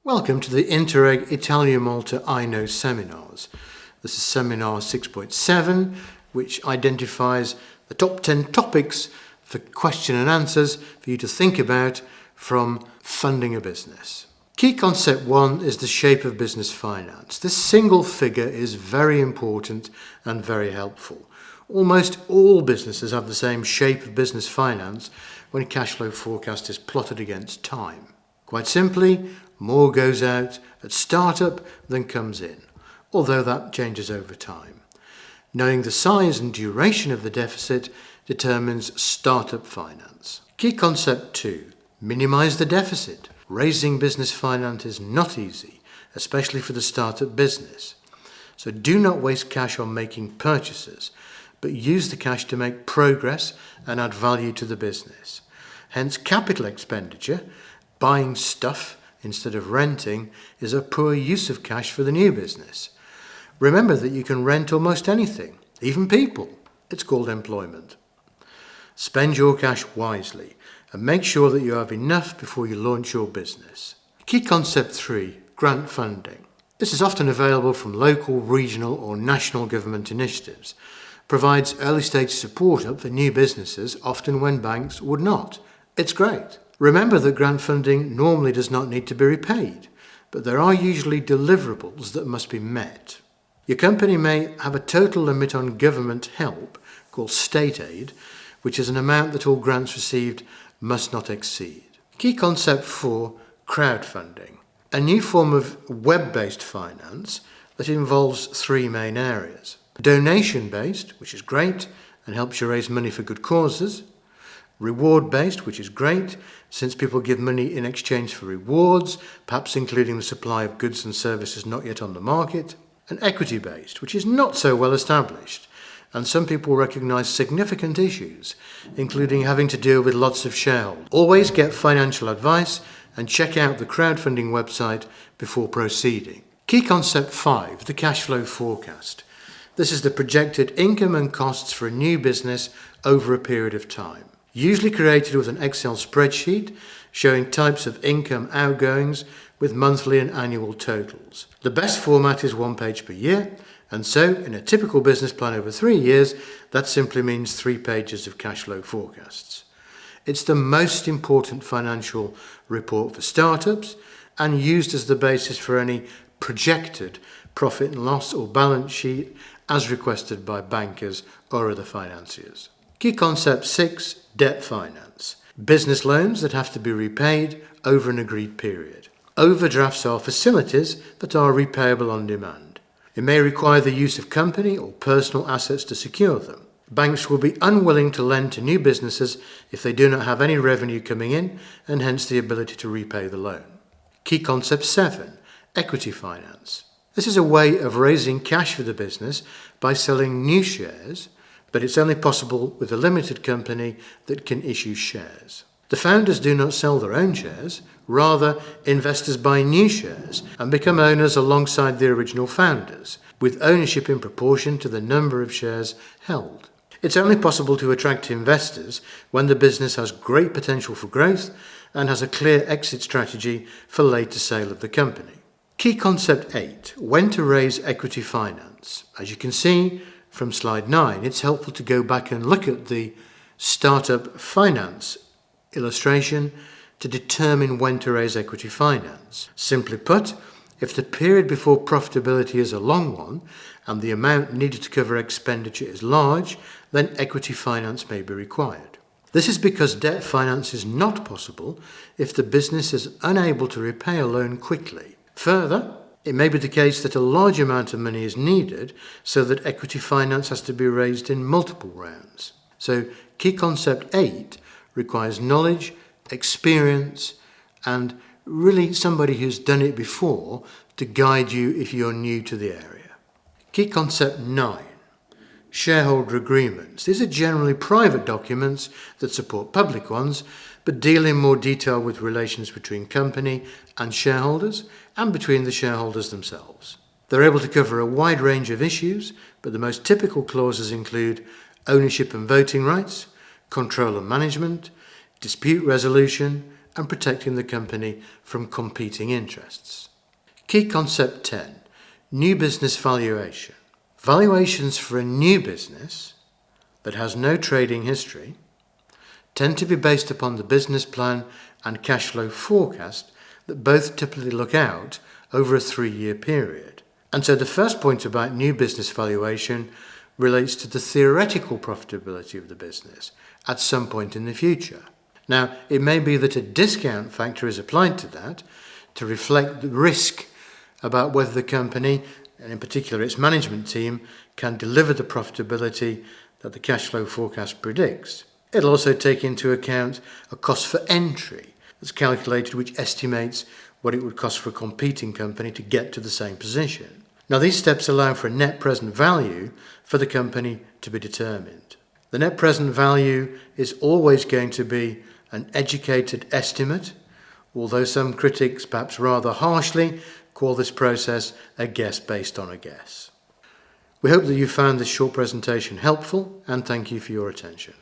Welcome to the Interreg Italia Malta I Know seminars. This is seminar 6.7, which identifies the top 10 topics for question and answers for you to think about from funding a business. Key concept 1 is the shape of business finance. This single figure is very important and very helpful. Almost all businesses have the same shape of business finance when a cash flow forecast is plotted against time. Quite simply, more goes out at startup than comes in, although that changes over time. Knowing the size and duration of the deficit determines startup finance. Key concept 2, minimize the deficit. Raising business finance is not easy, especially for the startup business. So do not waste cash on making purchases, but use the cash to make progress and add value to the business. Hence, capital expenditure, buying stuff instead of renting, is a poor use of cash for the new business. Remember that you can rent almost anything, even people. It's called employment. Spend your cash wisely and make sure that you have enough before you launch your business. Key concept 3, grant funding. This is often available from local, regional or national government initiatives. Provides early stage support up for new businesses, often when banks would not. It's great. Remember that grant funding normally does not need to be repaid, but there are usually deliverables that must be met. Your company may have a total limit on government help, called state aid, which is an amount that all grants received must not exceed. Key concept 4, crowdfunding. A new form of web-based finance that involves 3 main areas. Donation-based, which is great and helps you raise money for good causes. Reward-based, which is great, since people give money in exchange for rewards, perhaps including the supply of goods and services not yet on the market. And equity-based, which is not so well established, and some people recognise significant issues, including having to deal with lots of shareholders. Always get financial advice and check out the crowdfunding website before proceeding. Key concept 5, the cash flow forecast. This is the projected income and costs for a new business over a period of time. Usually created with an Excel spreadsheet showing types of income outgoings with monthly and annual totals. The best format is 1 page per year, and so in a typical business plan over 3 years, that simply means 3 pages of cash flow forecasts. It's the most important financial report for startups and used as the basis for any projected profit and loss or balance sheet as requested by bankers or other financiers. Key concept 6, debt finance. Business loans that have to be repaid over an agreed period. Overdrafts are facilities that are repayable on demand. It may require the use of company or personal assets to secure them. Banks will be unwilling to lend to new businesses if they do not have any revenue coming in and hence the ability to repay the loan. Key concept 7, equity finance. This is a way of raising cash for the business by selling new shares, but it's only possible with a limited company that can issue shares. The founders do not sell their own shares, rather investors buy new shares and become owners alongside the original founders, with ownership in proportion to the number of shares held. It's only possible to attract investors when the business has great potential for growth and has a clear exit strategy for later sale of the company. Key concept 8, when to raise equity finance. As you can see from slide 9, it's helpful to go back and look at the startup finance illustration to determine when to raise equity finance. Simply put, if the period before profitability is a long one and the amount needed to cover expenditure is large, then equity finance may be required. This is because debt finance is not possible if the business is unable to repay a loan quickly. Further, it may be the case that a large amount of money is needed so that equity finance has to be raised in multiple rounds. So key concept 8 requires knowledge, experience, and really somebody who's done it before to guide you if you're new to the area. Key concept 9, shareholder agreements. These are generally private documents that support public ones, but deal in more detail with relations between company and shareholders and between the shareholders themselves. They're able to cover a wide range of issues, but the most typical clauses include ownership and voting rights, control and management, dispute resolution, and protecting the company from competing interests. Key Concept 10. New business valuation. Valuations for a new business that has no trading history tend to be based upon the business plan and cash flow forecast that both typically look out over a 3-year period. And so the first point about new business valuation relates to the theoretical profitability of the business at some point in the future. Now, it may be that a discount factor is applied to that to reflect the risk about whether the company, and in particular its management team, can deliver the profitability that the cash flow forecast predicts. It'll also take into account a cost for entry that's calculated, which estimates what it would cost for a competing company to get to the same position. Now, these steps allow for a net present value for the company to be determined. The net present value is always going to be an educated estimate, although some critics, perhaps rather harshly, call this process a guess based on a guess. We hope that you found this short presentation helpful, and thank you for your attention.